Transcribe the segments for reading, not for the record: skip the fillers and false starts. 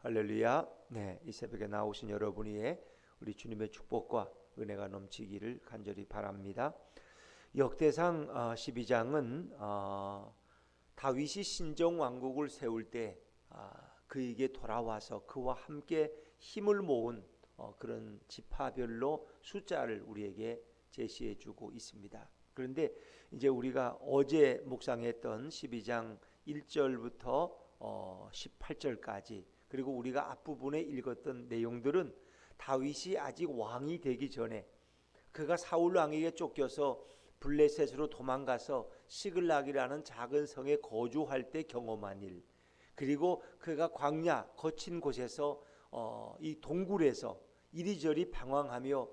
할렐루야. 네, 이 새벽에 나오신 여러분 위에 우리 주님의 축복과 은혜가 넘치기를 간절히 바랍니다. 역대상 12장은 다윗이 신정 왕국을 세울 때 그에게 돌아와서 그와 함께 힘을 모은 그런 지파별로 숫자를 우리에게 제시해 주고 있습니다. 그런데 이제 우리가 어제 묵상했던 12장 1절부터 18절까지 그리고 우리가 앞부분에 읽었던 내용들은 다윗이 아직 왕이 되기 전에 그가 사울 왕에게 쫓겨서 블레셋으로 도망가서 시글락이라는 작은 성에 거주할 때 경험한 일, 그리고 그가 광야 거친 곳에서 이 동굴에서 이리저리 방황하며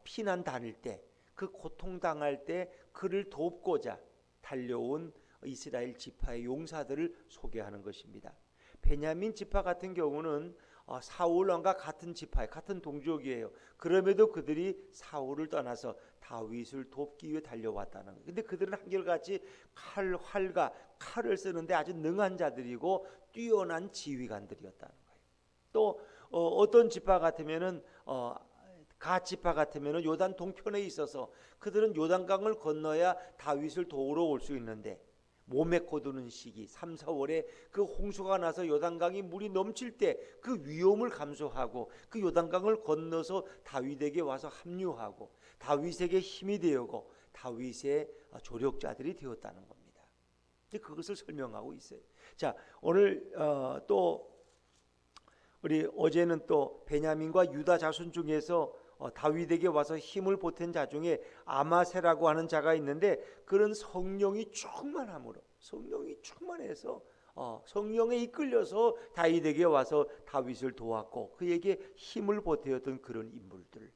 피난 다닐 때 그 고통당할 때 그를 돕고자 달려온 이스라엘 지파의 용사들을 소개하는 것입니다. 베냐민 지파 같은 경우는 사울 왕과 같은 지파에 같은 동족이에요. 그럼에도 그들이 사울을 떠나서 다윗을 돕기 위해 달려왔다는 거예요. 근데 그들은 한결같이 활과 칼을 쓰는데 아주 능한 자들이고 뛰어난 지휘관들이었다는 거예요. 또 어떤 지파 같으면은 갓 지파 같으면은 요단 동편에 있어서 그들은 요단강을 건너야 다윗을 도우러 올 수 있는데 몸에 고드는 시기 3, 4월에 그 홍수가 나서 요단강이 물이 넘칠 때 그 위험을 감수하고 그 요단강을 건너서 다윗에게 와서 합류하고 다윗에게 힘이 되었고 다윗의 조력자들이 되었다는 겁니다. 그것을 설명하고 있어요. 자, 오늘 또 우리 어제는 또 베냐민과 유다 자손 중에서 다윗에게 와서 힘을 보탠 자 중에 아마세라고 하는 자가 있는데 그런 성령이 충만해서 성령에 이끌려서 다윗에게 와서 다윗을 도왔고 그에게 힘을 보태었던 그런 인물들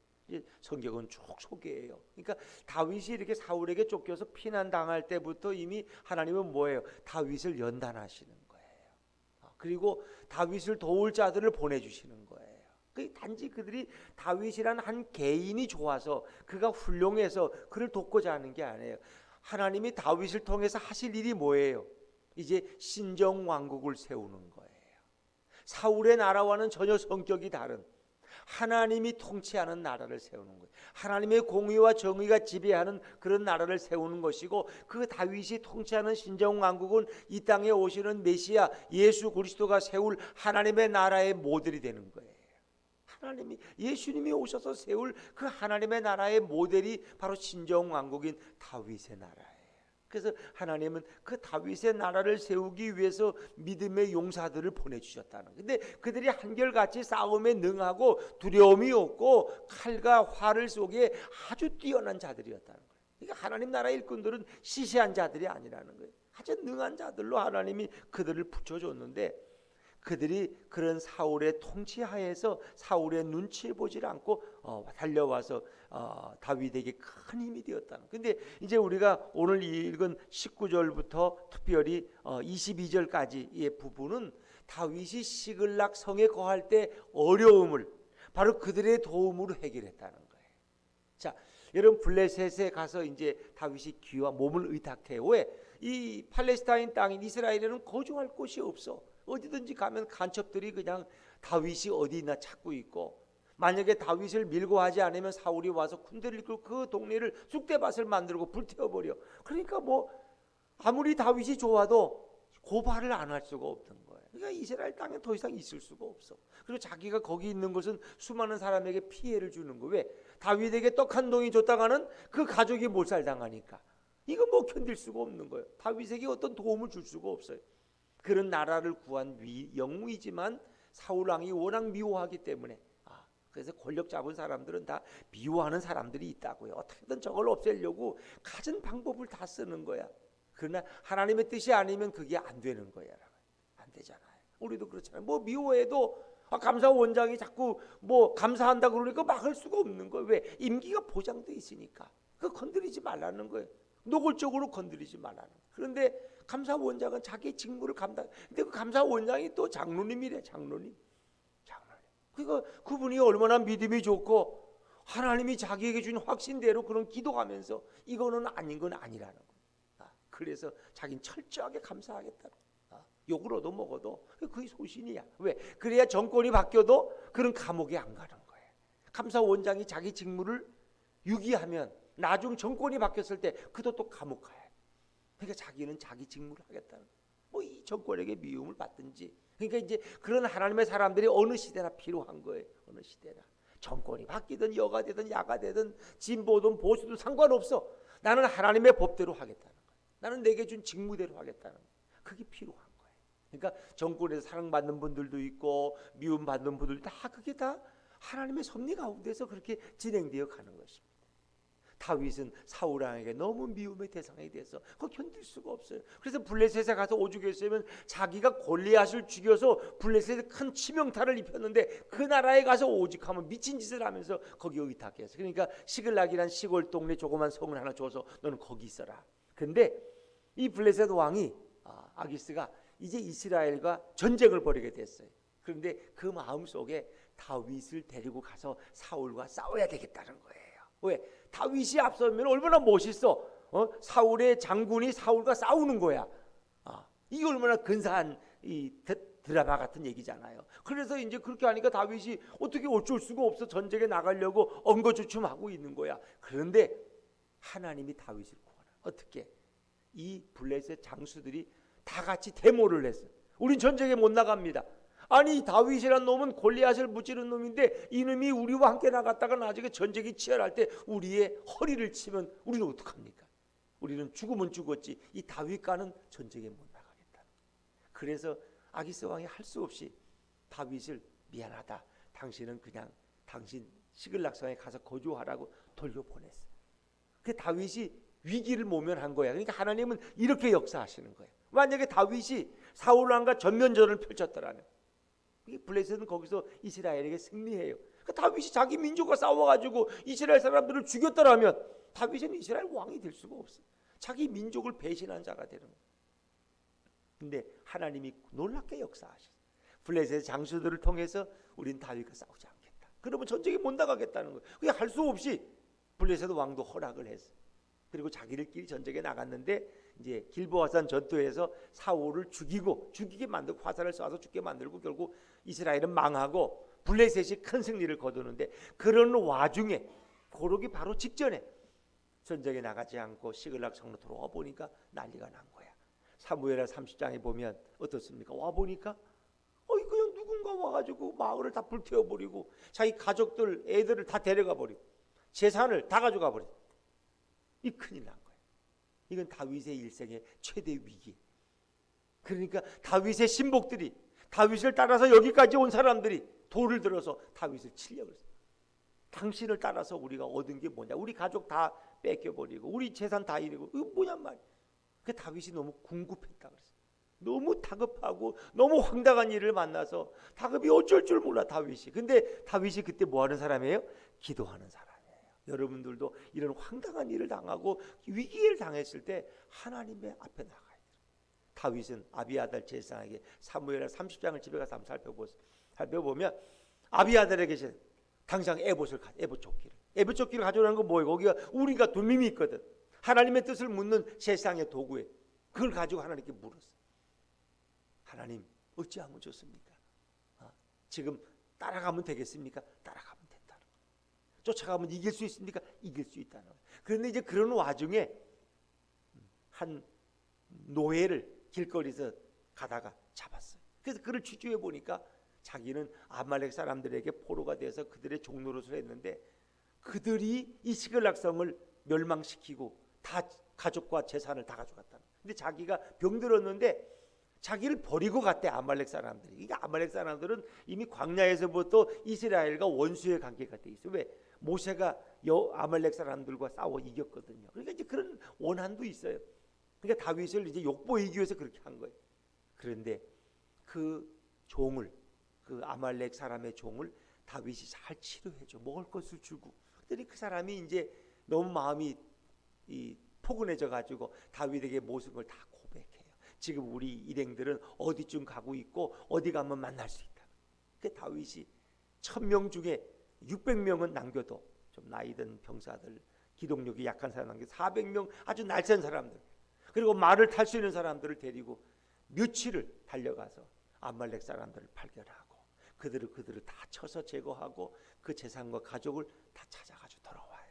성경은 쭉 소개해요. 그러니까 다윗이 이렇게 사울에게 쫓겨서 피난 당할 때부터 이미 하나님은 뭐예요? 다윗을 연단하시는 거예요. 그리고 다윗을 도울 자들을 보내주시는 거예요. 단지 그들이 다윗이란 한 개인이 좋아서 그가 훌륭해서 그를 돕고자 하는 게 아니에요. 하나님이 다윗을 통해서 하실 일이 뭐예요? 이제 신정 왕국을 세우는 거예요. 사울의 나라와는 전혀 성격이 다른 하나님이 통치하는 나라를 세우는 거예요. 하나님의 공의와 정의가 지배하는 그런 나라를 세우는 것이고 그 다윗이 통치하는 신정 왕국은 이 땅에 오시는 메시아 예수 그리스도가 세울 하나님의 나라의 모델이 되는 거예요. 예수님이 오셔서 세울 그 하나님의 나라의 모델이 바로 신정 왕국인 다윗의 나라예요. 그래서 하나님은 그 다윗의 나라를 세우기 위해서 믿음의 용사들을 보내주셨다는 거예요. 근데 그들이 한결같이 싸움에 능하고 두려움이 없고 칼과 활을 속에 아주 뛰어난 자들이었다는 거예요. 그러니까 하나님 나라의 일꾼들은 시시한 자들이 아니라는 거예요. 아주 능한 자들로 하나님이 그들을 붙여줬는데 그들이 그런 사울의 통치하에서 사울의 눈치 보지 않고 달려와서 다윗에게 큰 힘이 되었다는. 근데 이제 우리가 오늘 읽은 19절부터 특별히 22절까지의 부분은 다윗이 시글락 성에 거할 때 어려움을 바로 그들의 도움으로 해결했다는 거예요. 자, 여러분 블레셋에 가서 이제 다윗이 귀와 몸을 의탁해. 왜? 이 팔레스타인 땅인 이스라엘에는 거주할 곳이 없어. 어디든지 가면 간첩들이 그냥 다윗이 어디 있나 찾고 있고 만약에 다윗을 밀고 하지 않으면 사울이 와서 군대를 이끌고 그 동네를 쑥대밭을 만들고 불태워버려. 그러니까 뭐 아무리 다윗이 좋아도 고발을 안 할 수가 없던 거예요. 그러니까 이스라엘 땅에 더 이상 있을 수가 없어. 그리고 자기가 거기 있는 것은 수많은 사람에게 피해를 주는 거. 왜? 다윗에게 떡 한 덩이 줬다가는 그 가족이 몰살당하니까 이거 뭐 견딜 수가 없는 거예요. 다윗에게 어떤 도움을 줄 수가 없어요. 그런 나라를 구한 영웅이지만 사울 왕이 워낙 미워하기 때문에 그래서 권력 잡은 사람들은 다 미워하는 사람들이 있다고요. 어떻게든 저걸 없애려고 갖은 방법을 다 쓰는 거야. 그러나 하나님의 뜻이 아니면 그게 안 되는 거야. 안 되잖아요. 우리도 그렇잖아요. 뭐 미워해도 감사원장이 자꾸 뭐 감사한다 그러니까 막을 수가 없는 거예요. 왜? 임기가 보장돼 있으니까. 그거 건드리지 말라는 거예요. 노골적으로 건드리지 말라는 거예요. 그런데 감사원장은 자기 직무를 감당. 근데 그 감사원장이 또 장로님이래. 장로님. 그러니까 그분이 얼마나 믿음이 좋고 하나님이 자기에게 준 확신대로 그런 기도하면서 이거는 아닌 건 아니라는 거예요. 그래서 자기는 철저하게 감사하겠다는 거예요. 욕을 얻어먹어도 그게 소신이야. 왜? 그래야 정권이 바뀌어도 그런 감옥에 안 가는 거예요. 감사원장이 자기 직무를 유기하면 나중 정권이 바뀌었을 때 그도 또 감옥 가야 돼. 그러니까 자기는 자기 직무를 하겠다는 거예요. 뭐 이 정권에게 미움을 받든지. 그러니까 이제 그런 하나님의 사람들이 어느 시대나 필요한 거예요. 어느 시대나. 정권이 바뀌든 여가 되든 야가 되든 진보든 보수든 상관없어. 나는 하나님의 법대로 하겠다는 거예요. 나는 내게 준 직무대로 하겠다는 거예요. 그게 필요한 거예요. 그러니까 정권에서 사랑받는 분들도 있고 미움받는 분들도 다 그게 다 하나님의 섭리 가운데서 그렇게 진행되어 가는 것입니다. 다윗은 사울 왕에게 너무 미움의 대상이 돼서 그거 견딜 수가 없어요. 그래서 블레셋에 가서 오죽했으면 자기가 골리앗을 죽여서 블레셋에 큰 치명타를 입혔는데 그 나라에 가서 오죽하면 미친 짓을 하면서 거기 의탁했어요. 그러니까 시글락이란 시골 동네 조그만 성을 하나 줘서 너는 거기 있어라. 근데 이 블레셋 왕이 아기스가 이제 이스라엘과 전쟁을 벌이게 됐어요. 그런데 그 마음속에 다윗을 데리고 가서 사울과 싸워야 되겠다는 거예요. 왜? 다윗이 앞서면 얼마나 멋있어. 사울의 장군이 사울과 싸우는 거야. 이게 얼마나 근사한 이 드라마 같은 얘기잖아요. 그래서 이제 그렇게 하니까 다윗이 어떻게 어쩔 수가 없어 전쟁에 나가려고 엉거주춤하고 있는 거야. 그런데 하나님이 다윗을 구원해. 어떻게? 이 블레셋 장수들이 다 같이 데모를 했어. 우린 전쟁에 못 나갑니다. 아니 다윗이란 놈은 골리앗을 무찌른 놈인데 이놈이 우리와 함께 나갔다가 나중에 전쟁이 치열할 때 우리의 허리를 치면 우리는 어떡합니까? 우리는 죽으면 죽었지 이 다윗과는 전쟁에 못 나가겠다. 그래서 아기스 왕이 할 수 없이 다윗을 미안하다. 당신은 그냥 당신 시글락성에 가서 거주하라고 돌려보냈어요. 그 다윗이 위기를 모면한 거야. 그러니까 하나님은 이렇게 역사하시는 거예요. 만약에 다윗이 사울 왕과 전면전을 펼쳤더라면 블레셋은 거기서 이스라엘에게 승리해요. 그러니까 다윗이 자기 민족과 싸워가지고 이스라엘 사람들을 죽였더라면 다윗은 이스라엘 왕이 될 수가 없어요. 자기 민족을 배신한 자가 되는 거예요. 근데 하나님이 놀랍게 역사하셨어요. 블레셋 장수들을 통해서 우린 다윗과 싸우지 않겠다. 그러면 전쟁에 못 나가겠다는 거예요. 그게 할 수 없이 블레셋 왕도 허락을 했어요. 그리고 자기들끼리 전쟁에 나갔는데 이제 길보아산 전투에서 사울을 죽이게 만들고 화살을 쏴서 죽게 만들고 결국 이스라엘은 망하고 블레셋이 큰 승리를 거두는데 그런 와중에 고르기 바로 직전에 전쟁에 나가지 않고 시글락 성으로 들어와 보니까 난리가 난 거야. 사무엘하 30장에 보면 어떻습니까? 와 보니까 그냥 누군가 와가지고 마을을 다 불태워버리고 자기 가족들 애들을 다 데려가 버리고 재산을 다 가져가 버리고 이 큰일 난 거예요. 이건 다윗의 일생의 최대 위기. 그러니까 다윗의 신복들이 다윗을 따라서 여기까지 온 사람들이 돌을 들어서 다윗을 치려고 했어요. 당신을 따라서 우리가 얻은 게 뭐냐? 우리 가족 다 뺏겨버리고 우리 재산 다 잃고 이거 뭐냔 말이야. 그 다윗이 너무 궁급했다 그랬어요. 너무 다급하고 너무 황당한 일을 만나서 다급이 어쩔 줄 몰라 다윗이. 근데 다윗이 그때 뭐 하는 사람이에요? 기도하는 사람. 여러분들도 이런 황당한 일을 당하고 위기를 당했을 때 하나님의 앞에 나가야 돼요. 다윗은 아비아달 제사장에게 사무엘하 30장을 집에 가서 한번 살펴보면 아비아달에게 당장 에봇 조끼를 가져오라는 건 뭐예요? 거기가 우리가 두밈이 있거든. 하나님의 뜻을 묻는 제사장의 도구에 그걸 가지고 하나님께 물었어. 하나님 어찌하면 좋습니까? 지금 따라가면 되겠습니까? 따라가면 쫓아가면 이길 수 있습니까? 이길 수 있다는 거예요. 그런데 이제 그런 와중에 한 노예를 길거리에서 가다가 잡았어요. 그래서 그를 취조해 보니까 자기는 아말렉 사람들에게 포로가 돼서 그들의 종노릇을 했는데 그들이 이 시글락성을 멸망시키고 다 가족과 재산을 다 가져갔다는 거예요. 근데 자기가 병들었는데 자기를 버리고 갔대 아말렉 사람들이. 이게 아말렉 사람들은 이미 광야에서부터 이스라엘과 원수의 관계가 돼 있어요. 왜? 모세가 아말렉 사람들과 싸워 이겼거든요. 그러니까 이제 그런 원한도 있어요. 그러니까 다윗을 이제 욕보이기 위해서 그렇게 한 거예요. 그런데 그 종을 그 아말렉 사람의 종을 다윗이 잘 치료해줘. 먹을 것을 주고. 그랬더니 그 사람이 이제 너무 마음이 포근해져 가지고 다윗에게 모든 걸 다 고백해요. 지금 우리 일행들은 어디쯤 가고 있고 어디 가면 만날 수 있다. 그 다윗이 1000명 중에 600명은 남겨도 좀 나이든 병사들, 기동력이 약한 사람 남겨 400명 아주 날쌘 사람들, 그리고 말을 탈 수 있는 사람들을 데리고 며칠을 달려가서 아말렉 사람들을 발견하고 그들을 다 쳐서 제거하고 그 재산과 가족을 다 찾아가지고 돌아와요.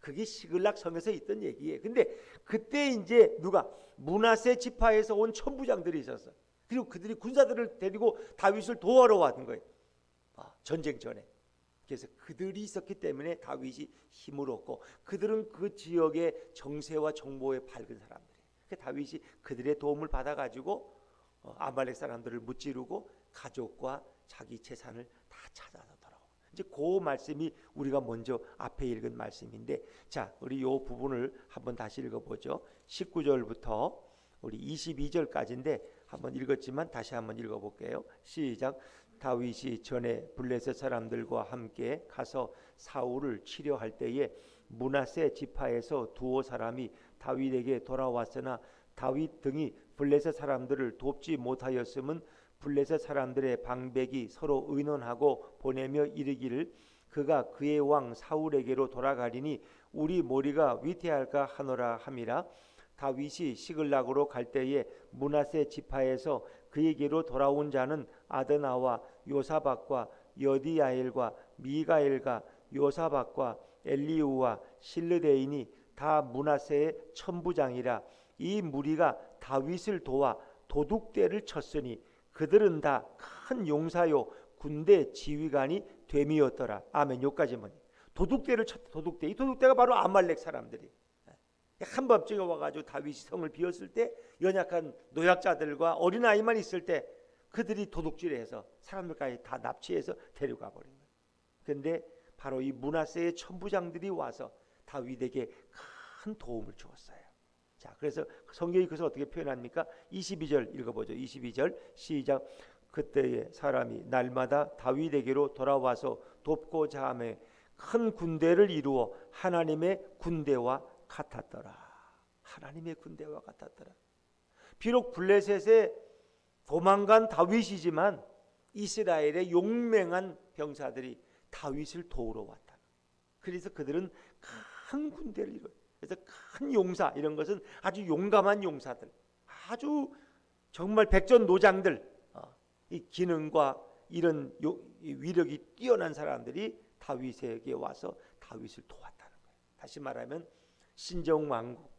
그게 시글락 성에서 있던 얘기예요. 근데 그때 이제 누가 므낫세 지파에서 온 천부장들이 있었어. 그리고 그들이 군사들을 데리고 다윗을 도와러 왔던 거예요. 전쟁 전에. 그래서 그들이 있었기 때문에 다윗이 힘을 얻고 그들은 그 지역의 정세와 정보에 밝은 사람들이에요. 다윗이 그들의 도움을 받아가지고 아말렉 사람들을 무찌르고 가족과 자기 재산을 다 찾아서 돌아오고. 이제 그 말씀이 우리가 먼저 앞에 읽은 말씀인데, 자, 우리 요 부분을 한번 다시 읽어보죠. 19절부터 우리 22절까지인데 한번 읽었지만 다시 한번 읽어볼게요. 시작. 다윗이 전에 블레셋 사람들과 함께 가서 사울을 치려할 때에 므낫세 지파에서 두어 사람이 다윗에게 돌아왔으나 다윗 등이 블레셋 사람들을 돕지 못하였음은 블레셋 사람들의 방백이 서로 의논하고 보내며 이르기를 그가 그의 왕 사울에게로 돌아가리니 우리 머리가 위태할까 하노라 함이라. 다윗이 시글락으로 갈 때에 므낫세 지파에서 그에게로 돌아온 자는 아드나와 요사박과 여디야엘과 미가엘과 요사박과 엘리우와 실르데인이 다 므낫세의 천부장이라. 이 무리가 다윗을 도와 도둑대를 쳤으니 그들은 다 큰 용사요 군대 지휘관이 됨이었더라. 아멘. 여기까지만. 도둑대를 쳤다. 도둑대. 이 도둑대가 바로 아말렉 사람들이. 한밤중에 와가지고 다윗이 성을 비웠을 때 연약한 노약자들과 어린아이만 있을 때 그들이 도둑질해서 사람들까지 다 납치해서 데려가 버린 거예요. 그런데 바로 이 므낫세의 천부장들이 와서 다윗에게 큰 도움을 주었어요. 자, 그래서 성경이 그것을 어떻게 표현합니까? 22절 읽어보죠. 22절 시작. 그때의 사람이 날마다 다윗에게로 돌아와서 돕고자 하며 큰 군대를 이루어 하나님의 군대와 같았더라. 하나님의 군대와 같았더라. 비록 블레셋에 도망간 다윗이지만 이스라엘의 용맹한 병사들이 다윗을 도우러 왔다. 그래서 그들은 큰 군대를 이루어요. 그래서 큰 용사, 이런 것은 아주 용감한 용사들, 아주 정말 백전노장들, 이 기능과 이런 위력이 뛰어난 사람들이 다윗에게 와서 다윗을 도왔다는 거예요. 다시 말하면 신정왕국,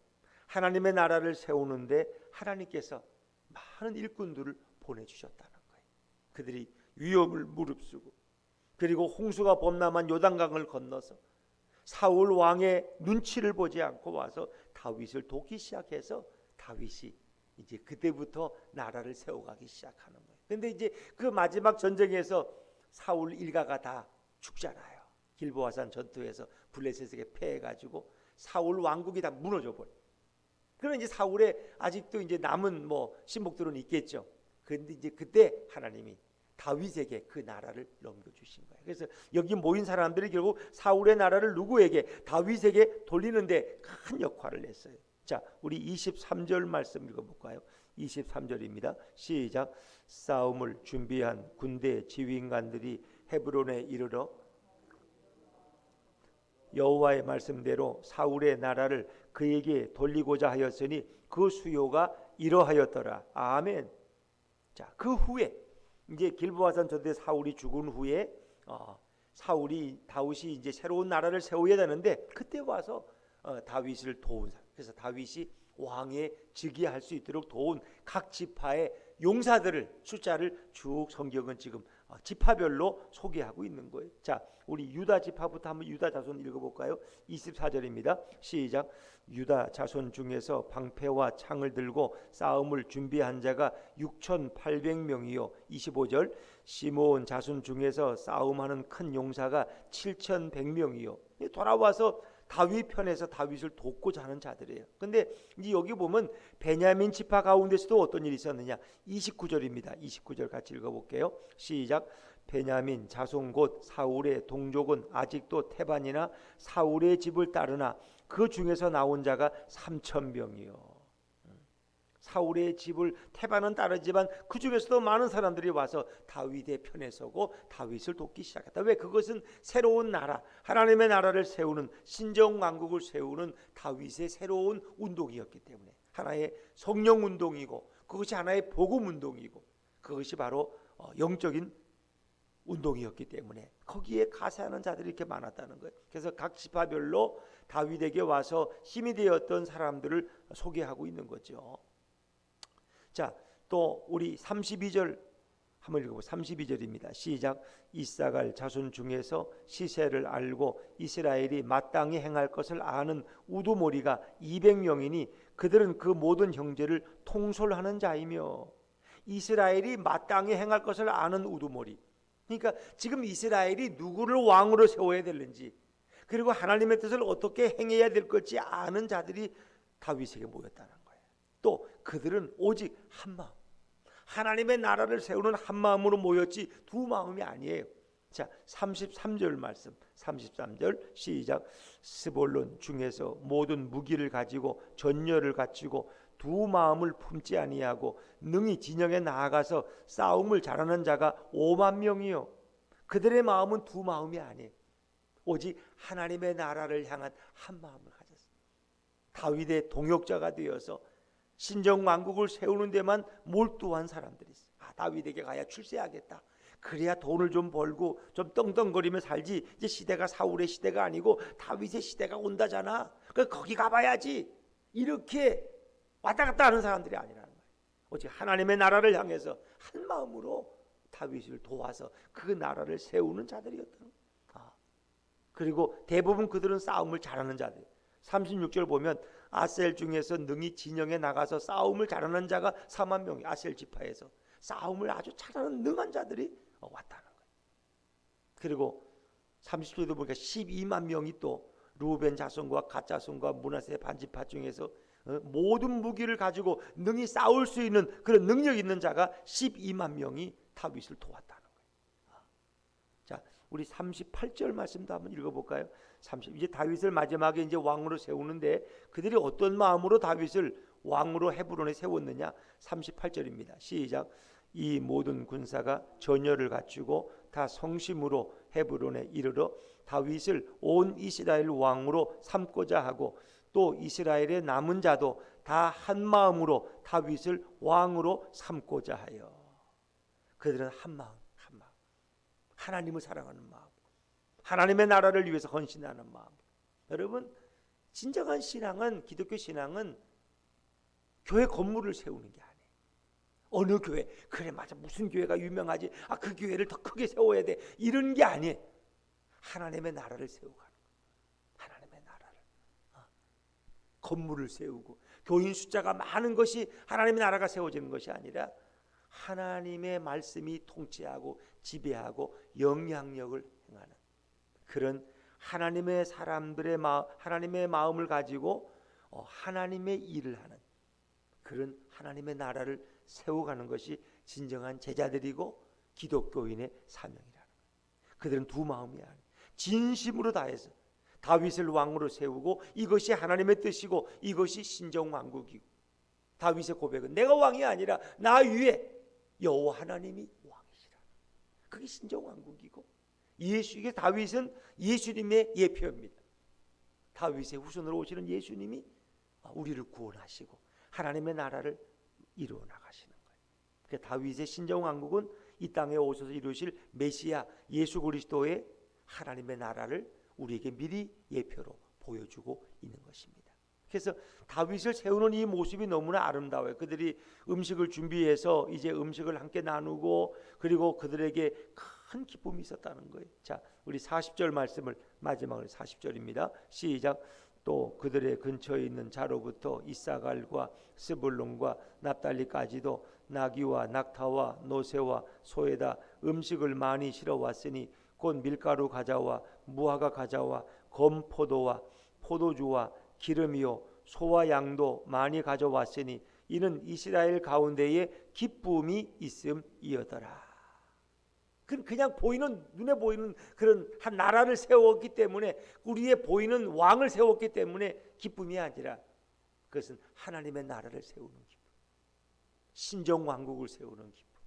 하나님의 나라를 세우는데 하나님께서 많은 일꾼들을 보내주셨다는 거예요. 그들이 위험을 무릅쓰고 그리고 홍수가 범람한 요단강을 건너서 사울 왕의 눈치를 보지 않고 와서 다윗을 돕기 시작해서 다윗이 이제 그때부터 나라를 세워가기 시작하는 거예요. 그런데 이제 그 마지막 전쟁에서 사울 일가가 다 죽잖아요. 길보아산 전투에서 블레셋에게 패해가지고 사울 왕국이 다 무너져 버려. 그런 이제 사울의 아직도 이제 남은 신복들은 있겠죠. 그런데 이제 그때 하나님이 다윗에게 그 나라를 넘겨주신 거예요. 그래서 여기 모인 사람들이 결국 사울의 나라를 누구에게? 다윗에게 돌리는데 큰 역할을 했어요. 자, 우리 23절 말씀 읽어볼까요? 23절입니다. 시작. 싸움을 준비한 군대 지휘관들이 헤브론에 이르러 여호와의 말씀대로 사울의 나라를 그에게 돌리고자 하였으니 그 수요가 이러하였더라. 아멘. 자, 그 후에 이제 길보아산 전투에 사울이 죽은 후에 다윗이 이제 새로운 나라를 세워야 되는데 그때 와서 다윗을 도운 사람. 그래서 다윗이 왕에 즉위할 수 있도록 도운 각 지파의 용사들을 숫자를 쭉 성경은 지금 지파별로 소개하고 있는 거예요. 자, 우리 유다 지파부터 한번 유다 자손 읽어볼까요? 24절입니다. 시작. 유다 자손 중에서 방패와 창을 들고 싸움을 준비한 자가 6,800명이요. 25절. 시므온 자손 중에서 싸움하는 큰 용사가 7,100명이요. 돌아와서 다윗 편에서 다윗을 돕고자 하는 자들이에요. 근데 이제 여기 보면 베냐민 지파 가운데서도 어떤 일이 있었느냐? 29절입니다. 29절 같이 읽어볼게요. 시작. 베냐민 자손 곧 사울의 동족은 아직도 태반이나 사울의 집을 따르나 그 중에서 나온 자가 3,000명이요. 사울의 집을 태반은 따르지만 그 중에서도 많은 사람들이 와서 다윗의 편에 서고 다윗을 돕기 시작했다. 왜? 그것은 새로운 나라, 하나님의 나라를 세우는 신정왕국을 세우는 다윗의 새로운 운동이었기 때문에 하나의 성령 운동이고 그것이 하나의 복음 운동이고 그것이 바로 영적인 운동이었기 때문에 거기에 가세하는 자들이 이렇게 많았다는 거예요. 그래서 각 지파별로 다윗에게 와서 힘이 되었던 사람들을 소개하고 있는 거죠. 자, 또 우리 32절 한번 읽어보고 32절입니다. 시작. 이사갈 자손 중에서 시세를 알고 이스라엘이 마땅히 행할 것을 아는 우두머리가 200명이니 그들은 그 모든 형제를 통솔하는 자이며. 이스라엘이 마땅히 행할 것을 아는 우두머리. 그러니까 지금 이스라엘이 누구를 왕으로 세워야 되는지 그리고 하나님의 뜻을 어떻게 행해야 될 것인지 아는 자들이 다윗에게 모였다는 거예요. 또 그들은 오직 한 마음, 하나님의 나라를 세우는 한 마음으로 모였지 두 마음이 아니에요. 자, 33절 말씀, 33절 시작. 스볼론 중에서 모든 무기를 가지고 전열을 갖추고 두 마음을 품지 아니하고 능히 진영에 나아가서 싸움을 잘하는 자가 5만 명이요. 그들의 마음은 두 마음이 아니에요. 오직 하나님의 나라를 향한 한 마음을 가졌어요. 다윗의 동역자가 되어서 신정 왕국을 세우는 데만 몰두한 사람들이 있어요. 다윗에게 가야 출세하겠다. 그래야 돈을 좀 벌고 좀 떵떵거리며 살지. 이제 시대가 사울의 시대가 아니고 다윗의 시대가 온다잖아. 거기 가봐야지. 이렇게 왔다 갔다 하는 사람들이 아니라는 거예요. 오직 하나님의 나라를 향해서 한 마음으로 다윗을 도와서 그 나라를 세우는 자들이었다는 거예요. 그리고 대부분 그들은 싸움을 잘하는 자들. 36절 보면 아셀 중에서 능히 진영에 나가서 싸움을 잘하는 자가 4만 명이 아셀 지파에서 싸움을 아주 잘하는 능한 자들이 왔다는 거예요. 그리고 30절도 보니까 12만 명이 또 루벤 자손과 갓 자손과 므낫세 반지파 중에서 모든 무기를 가지고 능히 싸울 수 있는 그런 능력 있는 자가 12만 명이 다윗을 도왔다는 거예요. 자, 우리 38절 말씀도 한번 읽어볼까요? 이제 다윗을 마지막에 이제 왕으로 세우는데 그들이 어떤 마음으로 다윗을 왕으로 헤브론에 세웠느냐? 38절입니다. 시작. 이 모든 군사가 전열을 갖추고 다 성심으로 헤브론에 이르러 다윗을 온 이스라엘 왕으로 삼고자 하고 또 이스라엘의 남은 자도 다 한 마음으로 다윗을 왕으로 삼고자 하여. 그들은 한 마음, 한 마음. 하나님을 사랑하는 마음, 하나님의 나라를 위해서 헌신하는 마음. 여러분, 진정한 신앙은, 기독교 신앙은 교회 건물을 세우는 게 아니에요. 어느 교회, 그래 맞아, 무슨 교회가 유명하지, 그 교회를 더 크게 세워야 돼, 이런 게 아니에요. 하나님의 나라를 세우고 가는 거예요. 하나님의 나라를. 건물을 세우고 교인 숫자가 많은 것이 하나님의 나라가 세워지는 것이 아니라 하나님의 말씀이 통치하고 지배하고 영향력을 행하는 그런 하나님의 사람들의 하나님의 마음을 가지고 하나님의 일을 하는 그런 하나님의 나라를 세워가는 것이 진정한 제자들이고 기독교인의 사명이라는 거예요. 그들은 두 마음이 아니에요. 진심으로 다해서 다윗을 왕으로 세우고 이것이 하나님의 뜻이고 이것이 신정왕국이고 다윗의 고백은 내가 왕이 아니라 나 위에 여호와 하나님이 왕이시라. 그게 신정왕국이고 이게 다윗은 예수님의 예표입니다. 다윗의 후손으로 오시는 예수님이 우리를 구원하시고 하나님의 나라를 이루어 나가시는 거예요. 그러니까 다윗의 신정왕국은 이 땅에 오셔서 이루실 메시아 예수 그리스도의 하나님의 나라를 우리에게 미리 예표로 보여주고 있는 것입니다. 그래서 다윗을 세우는 이 모습이 너무나 아름다워요. 그들이 음식을 준비해서 이제 음식을 함께 나누고 그리고 그들에게 큰 기쁨이 있었다는 거예요. 자, 우리 40절 말씀을 마지막으로 40절입니다. 시작. 또 그들의 근처에 있는 자로부터 이사갈과 스불론과 납달리까지도 나귀와 낙타와 노새와 소에다 음식을 많이 실어왔으니 곧 밀가루 가자와 무화과 가자와 검포도와 포도주와 기름이요 소와 양도 많이 가져왔으니 이는 이스라엘 가운데에 기쁨이 있음이었더라. 그냥 보이는 눈에 보이는 그런 한 나라를 세웠기 때문에 우리의 보이는 왕을 세웠기 때문에 기쁨이 아니라 그것은 하나님의 나라를 세우는 기쁨, 신정 왕국을 세우는 기쁨,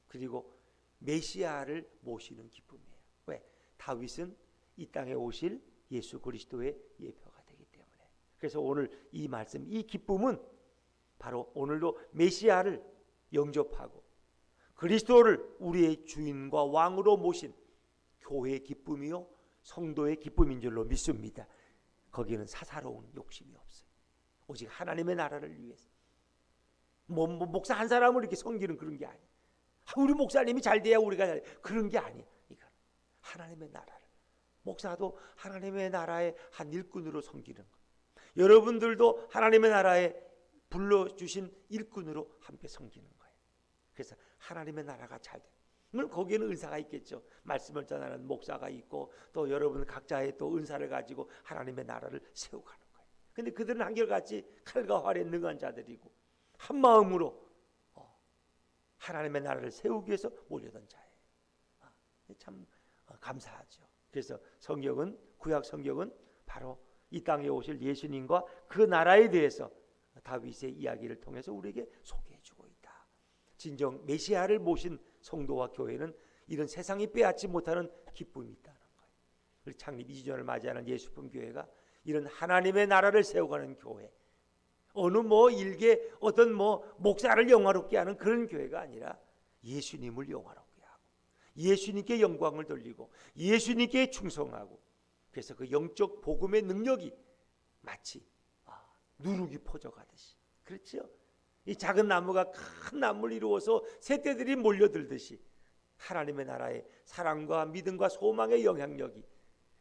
그리고 메시아를 모시는 기쁨이에요. 왜? 다윗은 이 땅에 오실 예수 그리스도의 예표가 되기 때문에. 그래서 오늘 이 말씀, 이 기쁨은 바로 오늘도 메시아를 영접하고 그리스도를 우리의 주인과 왕으로 모신 교회의 기쁨이요 성도의 기쁨인 줄로 믿습니다. 거기는 사사로운 욕심이 없어요. 오직 하나님의 나라를 위해서. 목사 한 사람을 이렇게 섬기는 그런 게 아니에요. 우리 목사님이 잘 돼야 우리가 잘 돼. 그런 게 아니에요. 이건 하나님의 나라를. 목사도 하나님의 나라의 한 일꾼으로 섬기는 것. 여러분들도 하나님의 나라에 불러주신 일꾼으로 함께 섬기는 거예요. 그래서 하나님의 나라가 잘 돼요. 물론 거기에는 은사가 있겠죠. 말씀을 전하는 목사가 있고 또 여러분 각자의 또 은사를 가지고 하나님의 나라를 세워가는 거예요. 근데 그들은 한결같이 칼과 활에 능한 자들이고 한 마음으로 하나님의 나라를 세우기 위해서 몰려든 자예요. 참 감사하죠. 그래서 성경은 구약 성경은 바로 이 땅에 오실 예수님과 그 나라에 대해서 다윗의 이야기를 통해서 우리에게 소개해주고 있다. 진정 메시아를 모신 성도와 교회는 이런 세상이 빼앗지 못하는 기쁨이 있다는 거예요. 우리 창립 2주년을 맞이하는 예수품 교회가 이런 하나님의 나라를 세워가는 교회, 어느 일개 어떤 목사를 영화롭게 하는 그런 교회가 아니라 예수님을 영화롭게 하고 예수님께 영광을 돌리고 예수님께 충성하고, 그래서 그 영적 복음의 능력이 마치 누룩이 퍼져가듯이, 그렇죠? 이 작은 나무가 큰 나무를 이루어서 새떼들이 몰려들듯이 하나님의 나라의 사랑과 믿음과 소망의 영향력이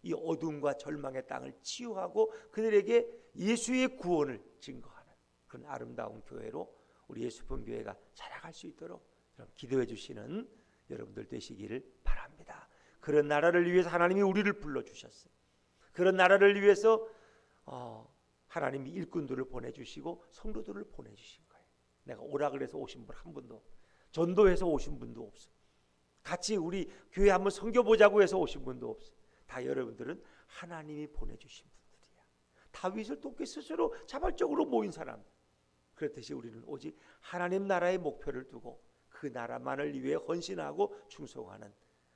이 어둠과 절망의 땅을 치유하고 그들에게 예수의 구원을 증거하는 그런 아름다운 교회로 우리 예수품 교회가 자라갈 수 있도록 기도해 주시는 여러분들 되시기를 바랍니다. 그런 나라를 위해서 하나님이 우리를 불러주셨어요. 그런 나라를 위해서 하나님이 일꾼들을 보내주시고 성도들을 보내주신 거예요. 내가 오라 그래서 오신 분 한 분도, 전도해서 오신 분도 없어. 같이 우리 교회 한번 섬겨보자고 해서 오신 분도 없어. 다 여러분들은 하나님이 보내주신 분들이야. 다윗을 돕기 스스로 자발적으로 모인 사람. 그렇듯이 우리는 오직 하나님 나라의 목표를 두고 그 나라만을 위해 헌신하고 충성하는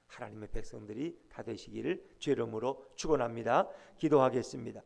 하나님의 백성들이 다 되시기를 주의 이름으로 축원합니다. 기도하겠습니다.